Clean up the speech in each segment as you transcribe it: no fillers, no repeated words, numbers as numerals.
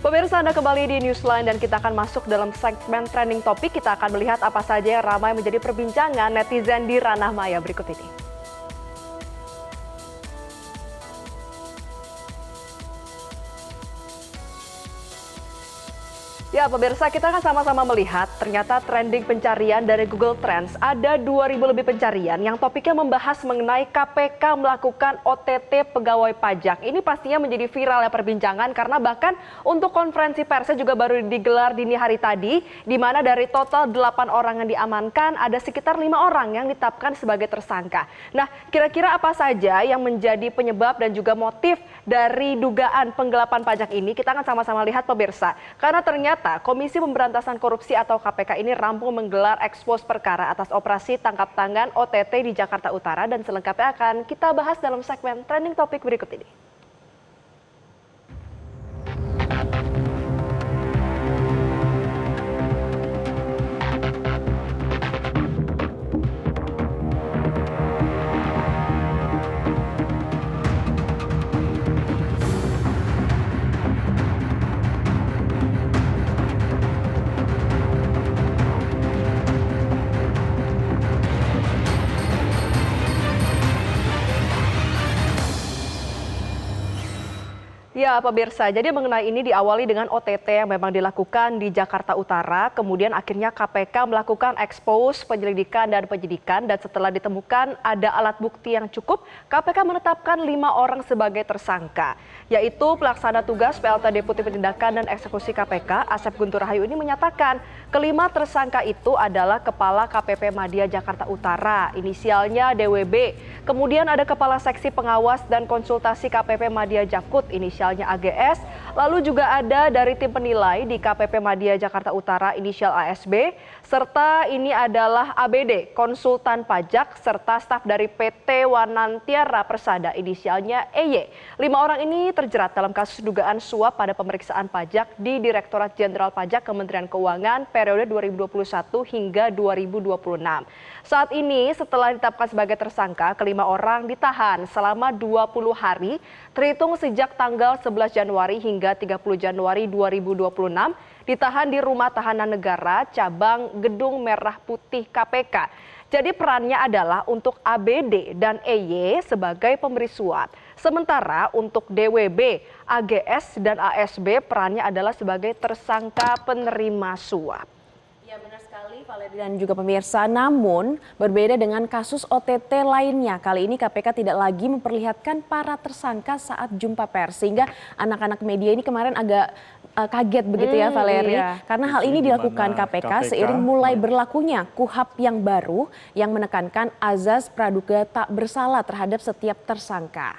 Pemirsa, Anda kembali di Newsline dan kita akan masuk dalam segmen trending topik. Kita akan melihat apa saja yang ramai menjadi perbincangan netizen di ranah maya berikut ini. Ya, pemirsa, kita akan sama-sama melihat ternyata trending pencarian dari Google Trends ada 2.000 lebih pencarian yang topiknya membahas mengenai KPK melakukan OTT pegawai pajak. Ini pastinya menjadi viral ya perbincangan karena bahkan untuk konferensi persnya juga baru digelar dini hari tadi, di mana dari total 8 orang yang diamankan ada sekitar 5 orang yang ditetapkan sebagai tersangka. Nah, kira-kira apa saja yang menjadi penyebab dan juga motif dari dugaan penggelapan pajak ini? Kita akan sama-sama lihat pemirsa, karena ternyata Komisi Pemberantasan Korupsi atau KPK ini rampung menggelar ekspos perkara atas operasi tangkap tangan OTT di Jakarta Utara, dan selengkapnya akan kita bahas dalam segmen trending topik berikut ini. Ya, pemirsa, jadi mengenai ini diawali dengan OTT yang memang dilakukan di Jakarta Utara, kemudian akhirnya KPK melakukan ekspos penyelidikan dan penyidikan, dan setelah ditemukan ada alat bukti yang cukup, KPK menetapkan 5 orang sebagai tersangka, yaitu pelaksana tugas PLT Deputi Penindakan dan Eksekusi KPK, Asep Guntur Rahayu ini menyatakan kelima tersangka itu adalah Kepala KPP Madya Jakarta Utara, inisialnya DWB, kemudian ada Kepala Seksi Pengawas dan Konsultasi KPP Madya Jakut, inisialnya AGS, lalu juga ada dari tim penilai di KPP Madya Jakarta Utara inisial ASB, serta ini adalah ABD, konsultan pajak, serta staf dari PT Wanantiara Persada inisialnya EY. 5 orang ini terjerat dalam kasus dugaan suap pada pemeriksaan pajak di Direktorat Jenderal Pajak Kementerian Keuangan periode 2021 hingga 2026. Saat ini setelah ditetapkan sebagai tersangka, kelima orang ditahan selama 20 hari terhitung sejak tanggal 11 Januari hingga 30 Januari 2026, ditahan di Rumah Tahanan Negara Cabang Gedung Merah Putih KPK. Jadi perannya adalah untuk ABD dan EY sebagai pemberi suap. Sementara untuk DWB, AGS, dan ASB perannya adalah sebagai tersangka penerima suap. Ya, benar sekali Valeri dan juga pemirsa, namun berbeda dengan kasus OTT lainnya. Kali ini KPK tidak lagi memperlihatkan para tersangka saat jumpa pers, sehingga anak-anak media ini kemarin agak kaget begitu ya Valeri. Iya. Karena hal ini dilakukan KPK seiring mulai berlakunya KUHP yang baru yang menekankan azas praduga tak bersalah terhadap setiap tersangka.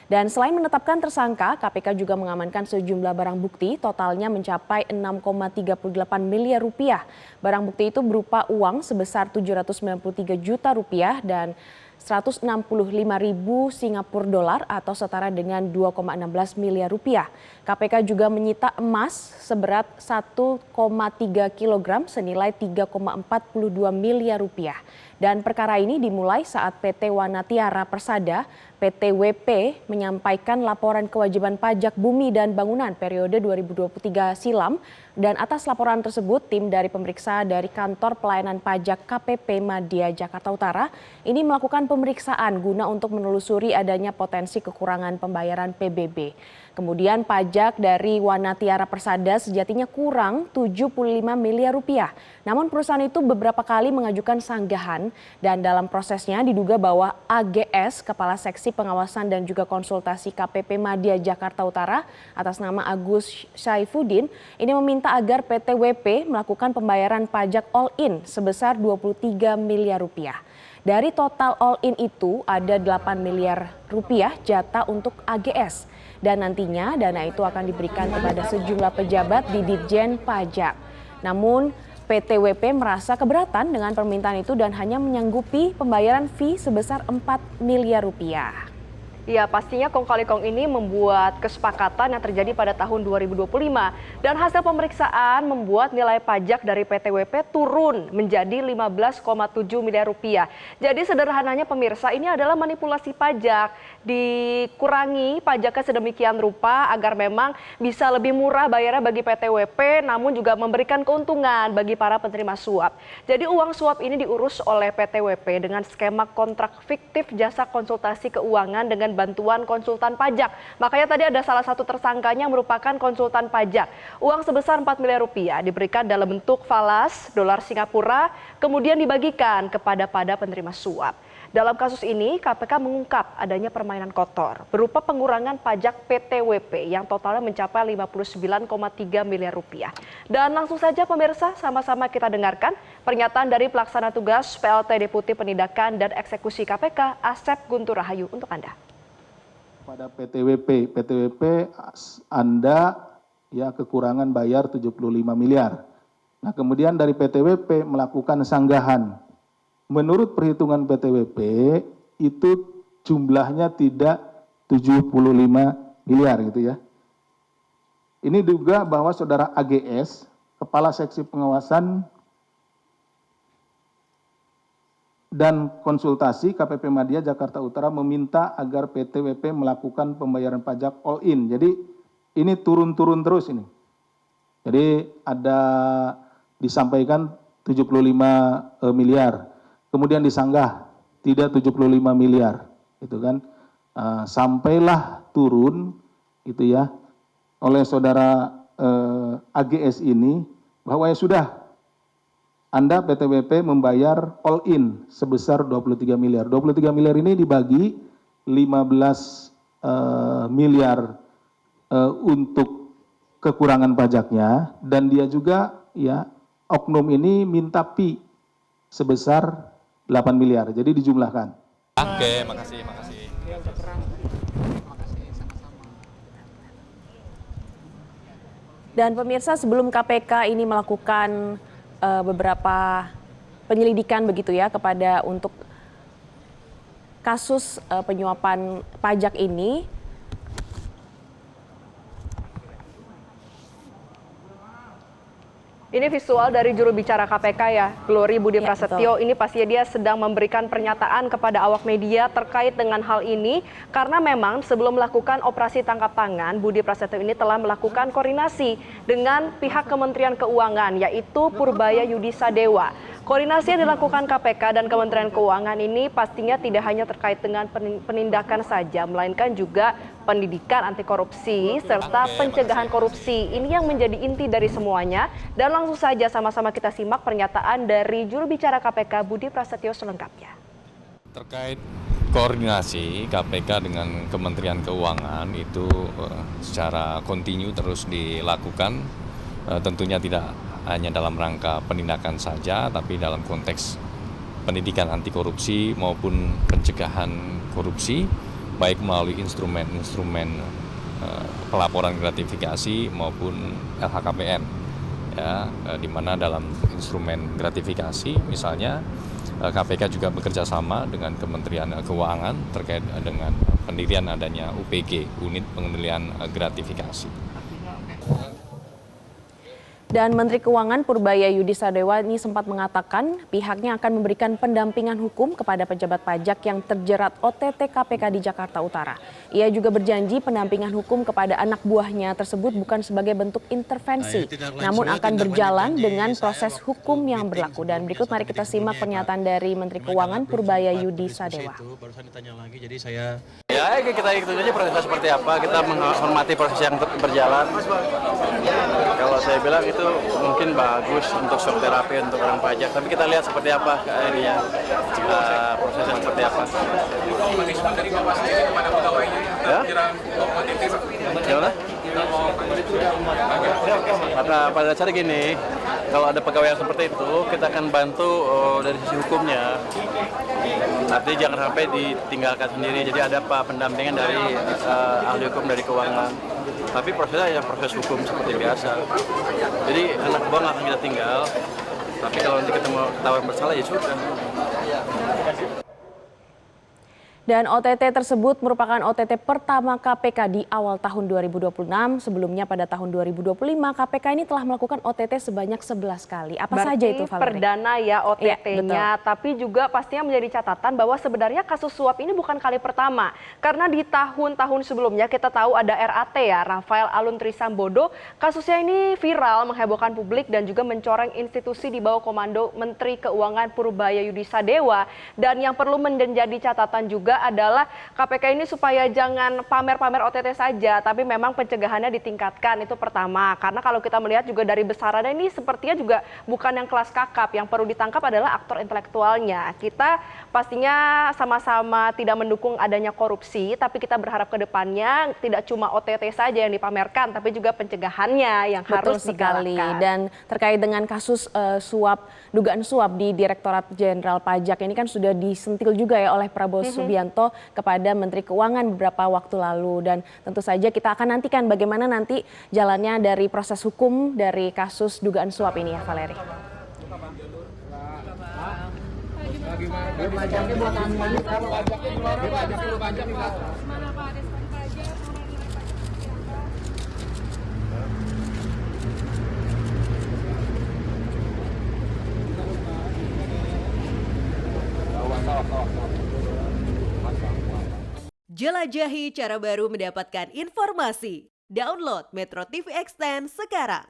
Dan selain menetapkan tersangka, KPK juga mengamankan sejumlah barang bukti, totalnya mencapai 6,38 miliar rupiah. Barang bukti itu berupa uang sebesar 793 juta rupiah dan 165.000 Singapura dolar atau setara dengan 2,16 miliar rupiah. KPK juga menyita emas seberat 1,3 kilogram senilai 3,42 miliar rupiah. Dan perkara ini dimulai saat PT Wanantiara Persada, PT WP, menyampaikan laporan kewajiban pajak bumi dan bangunan periode 2023 silam. Dan atas laporan tersebut, tim dari pemeriksa dari Kantor Pelayanan Pajak KPP Madya Jakarta Utara ini melakukan pemeriksaan guna untuk menelusuri adanya potensi kekurangan pembayaran PBB. Kemudian pajak dari Wanantiara Persada sejatinya kurang 75 miliar rupiah. Namun perusahaan itu beberapa kali mengajukan sanggahan dan dalam prosesnya diduga bahwa AGS, Kepala Seksi Pengawasan dan juga Konsultasi KPP Madya Jakarta Utara atas nama Agus Syaifuddin ini meminta agar PT WP melakukan pembayaran pajak all-in sebesar 23 miliar rupiah. Dari total all-in itu ada 8 miliar rupiah jatah untuk AGS. Dan nantinya dana itu akan diberikan kepada sejumlah pejabat di Ditjen Pajak. Namun PT WP merasa keberatan dengan permintaan itu dan hanya menyanggupi pembayaran fee sebesar 4 miliar rupiah. Ya, pastinya kong kali kong ini membuat kesepakatan yang terjadi pada tahun 2025 dan hasil pemeriksaan membuat nilai pajak dari PTWP turun menjadi 15,7 miliar rupiah. Jadi sederhananya pemirsa, ini adalah manipulasi pajak, dikurangi pajaknya sedemikian rupa agar memang bisa lebih murah bayarnya bagi PTWP, namun juga memberikan keuntungan bagi para penerima suap. Jadi uang suap ini diurus oleh PTWP dengan skema kontrak fiktif jasa konsultasi keuangan dengan bantuan konsultan pajak. Makanya tadi ada salah satu tersangkanya merupakan konsultan pajak. Uang sebesar 4 miliar rupiah diberikan dalam bentuk falas, dolar Singapura, kemudian dibagikan kepada penerima suap. Dalam kasus ini, KPK mengungkap adanya permainan kotor berupa pengurangan pajak PTWP yang totalnya mencapai 59,3 miliar rupiah. Dan langsung saja pemirsa, sama-sama kita dengarkan pernyataan dari pelaksana tugas PLT Deputi Penindakan dan Eksekusi KPK, Asep Guntur Rahayu untuk Anda. Pada PTWP Anda ya kekurangan bayar 75 miliar. Nah, kemudian dari PTWP melakukan sanggahan. Menurut perhitungan PTWP itu jumlahnya tidak 75 miliar gitu ya. Ini juga bahwa saudara AGS, Kepala Seksi Pengawasan dan Konsultasi KPP Madya Jakarta Utara meminta agar PTWP melakukan pembayaran pajak all in. Jadi ini turun-turun terus ini. Jadi ada disampaikan 75 miliar. Kemudian disanggah tidak 75 miliar. Itu kan. Sampailah turun itu ya oleh saudara AGS ini bahwa ya sudah Anda PTWP membayar all in sebesar 23 miliar. 23 miliar ini dibagi 15 miliar untuk kekurangan pajaknya dan dia juga ya oknum ini minta pi sebesar 8 miliar. Jadi dijumlahkan. Oke, makasih. Dan pemirsa, sebelum KPK ini melakukan beberapa penyelidikan begitu ya kepada untuk kasus penyuapan pajak ini, Ini visual dari juru bicara KPK ya, Glory Budi Ya, Prasetyo. Ini pastinya dia sedang memberikan pernyataan kepada awak media terkait dengan hal ini. Karena memang sebelum melakukan operasi tangkap tangan, Budi Prasetyo ini telah melakukan koordinasi dengan pihak Kementerian Keuangan, yaitu Purbaya Yudi Sadewa. Koordinasi yang dilakukan KPK dan Kementerian Keuangan ini pastinya tidak hanya terkait dengan penindakan saja, melainkan juga pendidikan anti korupsi serta pencegahan korupsi. Ini yang menjadi inti dari semuanya. Dan langsung saja sama-sama kita simak pernyataan dari juru bicara KPK Budi Prasetyo selengkapnya. Terkait koordinasi KPK dengan Kementerian Keuangan itu secara kontinu terus dilakukan, tentunya tidak hanya dalam rangka penindakan saja, tapi dalam konteks pendidikan anti korupsi maupun pencegahan korupsi, baik melalui instrumen-instrumen pelaporan gratifikasi maupun LHKPN. Ya, di mana dalam instrumen gratifikasi misalnya KPK juga bekerja sama dengan Kementerian Keuangan terkait dengan pendirian adanya UPG, Unit Pengendalian Gratifikasi. dan Menteri Keuangan Purbaya Yudi Sadewa ini sempat mengatakan pihaknya akan memberikan pendampingan hukum kepada pejabat pajak yang terjerat OTT KPK di Jakarta Utara. Ia juga berjanji pendampingan hukum kepada anak buahnya tersebut bukan sebagai bentuk intervensi, namun akan berjalan dengan proses hukum yang berlaku. Dan berikut mari kita simak pernyataan dari Menteri Keuangan Purbaya Yudi Sadewa. Ya, kita ikutin aja prosesnya seperti apa, kita menghormati proses yang berjalan. Kalau saya bilang itu mungkin bagus untuk shock terapi untuk orang pajak, tapi kita lihat seperti apa ininya, prosesnya seperti apa. Ya? Gimana? Karena pada dasarnya gini, kalau ada pegawai yang seperti itu, kita akan bantu dari sisi hukumnya. Artinya jangan sampai ditinggalkan sendiri, jadi ada pendampingan dari ahli hukum dari keuangan. Tapi prosesnya ya proses hukum seperti biasa. Jadi anak buah nggak akan kita tinggal, tapi kalau nanti ketemu ketahuan bersalah ya sudah. Dan OTT tersebut merupakan OTT pertama KPK di awal tahun 2026. Sebelumnya pada tahun 2025 KPK ini telah melakukan OTT sebanyak 11 kali. Apa saja itu, Valerie? Perdana ya OTT-nya, Iya, tapi juga pastinya menjadi catatan bahwa sebenarnya kasus suap ini bukan kali pertama. Karena di tahun-tahun sebelumnya kita tahu ada RAT ya, Rafael Aluntri Sambodo. Kasusnya ini viral, menghebohkan publik dan juga mencoreng institusi di bawah komando Menteri Keuangan Purbaya Yudhisa Dewa. Dan yang perlu menjadi catatan juga adalah KPK ini supaya jangan pamer-pamer OTT saja, tapi memang pencegahannya ditingkatkan, itu pertama. Karena kalau kita melihat juga dari besarannya ini sepertinya juga bukan yang kelas kakap, yang perlu ditangkap adalah aktor intelektualnya. Kita pastinya sama-sama tidak mendukung adanya korupsi, tapi kita berharap ke depannya tidak cuma OTT saja yang dipamerkan, tapi juga pencegahannya yang harus sekali. digalakkan. Dan terkait dengan kasus dugaan suap di Direktorat Jenderal Pajak ini kan sudah disentil juga ya oleh Prabowo Subianto kepada Menteri Keuangan beberapa waktu lalu, dan tentu saja kita akan nantikan bagaimana nanti jalannya dari proses hukum dari kasus dugaan suap ini ya, Valerie. Jelajahi cara baru mendapatkan informasi. Download Metro TV Extend sekarang.